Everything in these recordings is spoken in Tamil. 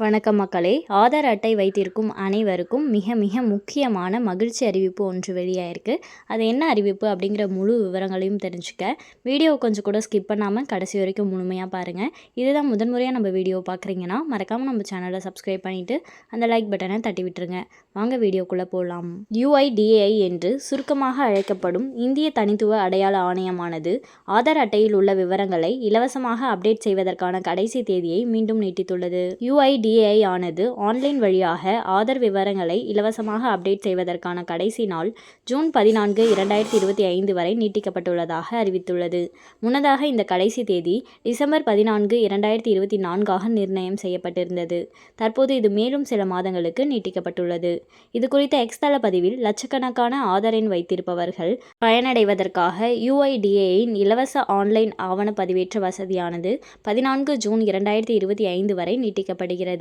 வணக்கம் மக்களே. ஆதார் அட்டை வைத்திருக்கும் அனைவருக்கும் மிக மிக முக்கியமான மகிழ்ச்சி அறிவிப்பு ஒன்று வெளியாயிருக்கு. அது என்ன அறிவிப்பு அப்படிங்கிற முழு விவரங்களையும் தெரிஞ்சுக்க வீடியோவை கொஞ்சம் கூட ஸ்கிப் பண்ணாமல் கடைசி வரைக்கும் முழுமையாக பாருங்கள். இதுதான் முதன்முறையாக நம்ம வீடியோ பார்க்குறீங்கன்னா மறக்காமல் நம்ம சேனலை சப்ஸ்கிரைப் பண்ணிவிட்டு அந்த லைக் பட்டனை தட்டி விட்டுருங்க. வாங்க வீடியோக்குள்ளே போகலாம். UIDAI என்று சுருக்கமாக அழைக்கப்படும் இந்திய தனித்துவ அடையாள ஆணையமானது ஆதார் அட்டையில் உள்ள விவரங்களை இலவசமாக அப்டேட் செய்வதற்கான கடைசி தேதியை மீண்டும் நீட்டித்துள்ளது. UIDAI ஆனது ஆன்லைன் வழியாக ஆதார் விவரங்களை இலவசமாக அப்டேட் செய்வதற்கான கடைசி நாள் ஜூன் 14, 2025 வரை நீட்டிக்கப்பட்டுள்ளதாக அறிவித்துள்ளது. முன்னதாக இந்த கடைசி தேதி டிசம்பர் 14, 2024 நிர்ணயம் செய்யப்பட்டிருந்தது. தற்போது இது மேலும் சில மாதங்களுக்கு நீட்டிக்கப்பட்டுள்ளது. இது குறித்த எக்ஸ் தள பதிவில் லட்சக்கணக்கான ஆதார் எண் வைத்திருப்பவர்கள் பயனடைவதற்காக UIDAIயின் இலவச ஆன்லைன் ஆவண பதிவேற்ற வசதியானது 14 ஜூன் 2025 வரை நீட்டிக்கப்பட்டது.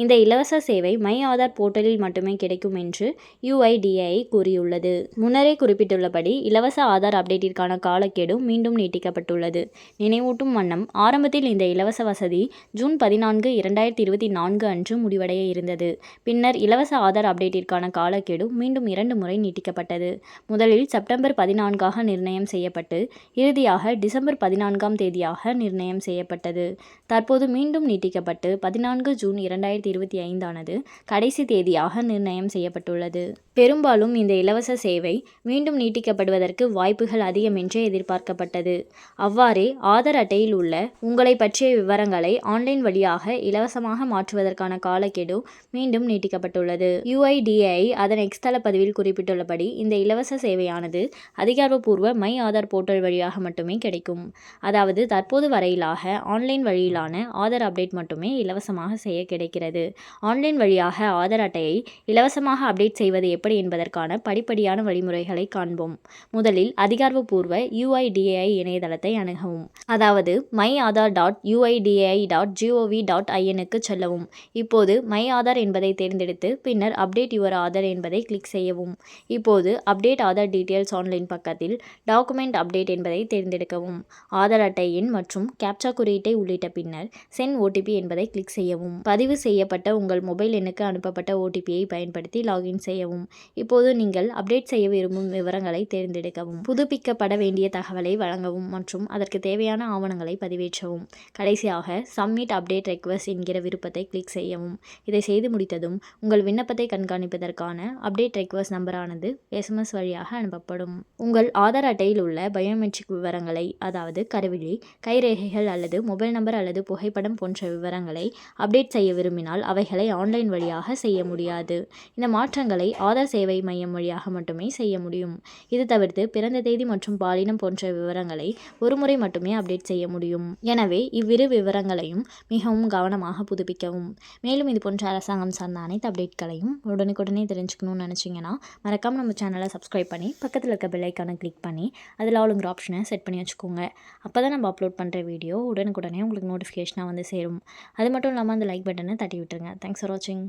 இந்த இலவச சேவை மை ஆதார் போர்ட்டலில் மட்டுமே கிடைக்கும் என்று UIDAI கூறியுள்ளது. முன்னரே குறிப்பிட்டுள்ளபடி இலவச ஆதார் அப்டேட்டிற்கான காலக்கெடு மீண்டும் நீட்டிக்கப்பட்டுள்ளது. நினைவூட்டும் வண்ணம் ஆரம்பத்தில் இந்த இலவச வசதி ஜூன் 14, 2024 அன்று முடிவடைய இருந்தது. பின்னர் இலவச ஆதார் அப்டேட்டிற்கான காலக்கெடு மீண்டும் 2 முறை நீட்டிக்கப்பட்டது. முதலில் செப்டம்பர் 14 நிர்ணயம் செய்யப்பட்டு இறுதியாக டிசம்பர் 14 தேதியாக நிர்ணயம் செய்யப்பட்டது. தற்போது மீண்டும் நீட்டிக்கப்பட்டு 14 ஜூன் 2025 கடைசி தேதியாக நிர்ணயம் செய்யப்பட்டுள்ளது. பெரும்பாலும் இந்த இலவச சேவை மீண்டும் நீட்டிக்கப்படுவதற்கு வாய்ப்புகள் அதிகம் என்றே எதிர்பார்க்கப்பட்டது. அவ்வாறே ஆதார் அட்டையில் உள்ள உங்களை பற்றிய விவரங்களை ஆன்லைன் வழியாக இலவசமாக மாற்றுவதற்கான காலக்கெடு மீண்டும் நீட்டிக்கப்பட்டுள்ளது. UIDAI அதன் எக்ஸ் தள பதிவில் குறிப்பிட்டுள்ளபடி இந்த இலவச சேவையானது அதிகாரப்பூர்வ மை ஆதார் போர்ட்டல் வழியாக மட்டுமே கிடைக்கும். அதாவது தற்போது வரையிலாக ஆன்லைன் வழியிலான ஆதார் அப்டேட் மட்டுமே இலவசமாக செய்ய கிடைக்கிறது. ஆன்லைன் வழியாக ஆதார் அட்டையை இலவசமாக அப்டேட் செய்வது எப்படி என்பதற்கான படிப்படியான வழிமுறைகளை காண்போம். முதலில் அதிகாரப்பூர்வ UIDAI இணையதளத்தை அணுகவும். அதாவது myAadhar.uidai.gov.in செல்லவும். இப்போது மை ஆதார் என்பதை தேர்ந்தெடுத்து பின்னர் அப்டேட் யுவர் ஆதார் என்பதை கிளிக் செய்யவும். இப்போது அப்டேட் ஆதார் டீட்டெயில்ஸ் ஆன்லைன் பக்கத்தில் டாக்குமெண்ட் அப்டேட் என்பதை தேர்ந்தெடுக்கவும். ஆதார் அட்டை எண் மற்றும் கேப்சா குறியீட்டை உள்ளிட்ட பின்னர் சென்ட் OTP என்பதை கிளிக் செய்யவும். பதிவு செய்யப்பட்ட உங்கள் மொபைல் எண்ணுக்கு அனுப்பப்பட்ட OTPயை பயன்படுத்தி லாகின் செய்யவும். இப்போது நீங்கள் அப்டேட் செய்ய விரும்பும் விவரங்களை தேர்ந்தெடுக்கவும். புதுப்பிக்கப்பட வேண்டிய தகவலை வழங்கவும் மற்றும் அதற்கு தேவையான ஆவணங்களை பதிவேற்றவும். கடைசியாக சப்மிட் அப்டேட் ரெக்வெஸ்ட் என்கிற விருப்பத்தை கிளிக் செய்யவும். இதை செய்து முடித்ததும் உங்கள் விண்ணப்பத்தை கண்காணிப்பதற்கான அப்டேட் ரெக்வெஸ்ட் நம்பரானது SMS வழியாக அனுப்பப்படும். உங்கள் ஆதார் அட்டையில் உள்ள பயோமெட்ரிக் விவரங்களை, அதாவது கருவிழி, கைரேகைகள் அல்லது மொபைல் நம்பர் அல்லது புகைப்படம் போன்ற விவரங்களை அப்டேட் செய்ய விரும்பினால் அவைகளை ஆன்லைன் வழியாக செய்ய முடியாது. இந்த மாற்றங்களை ஆதார் சேவை மையம் வழியாக மட்டுமே செய்ய முடியும். இது தவிர்த்து பிறந்த தேதி மற்றும் பாலினம் போன்ற விவரங்களை ஒருமுறை மட்டுமே அப்டேட் செய்ய முடியும். எனவே இவ்விரு விவரங்களையும் மிகவும் கவனமாக புதுப்பிக்கவும். மேலும் இது போன்ற அரசாங்கம் சார்ந்த அனைத்து அப்டேட்களையும் உடனுக்குடனே தெரிஞ்சுக்கணும்னு நினச்சிங்கன்னா மறக்காமல் நம்ம சேனலை சப்ஸ்கிரைப் பண்ணி பக்கத்தில் இருக்க பெல் ஐக்கானை கிளிக் பண்ணி அதில் ஆளுங்கிற ஆப்ஷனை செட் பண்ணி வச்சுக்கோங்க. அப்போ தான் நம்ம அப்லோட் பண்ணுற வீடியோ உடனுக்குடனே உங்களுக்கு நோட்டிஃபிகேஷனாக வந்து சேரும். அது மட்டும் இல்லாமல் அந்த லைக் பட்டனை தட்டி விட்டுருங்க. தேங்க்ஸ் ஃபார் வாட்சிங்.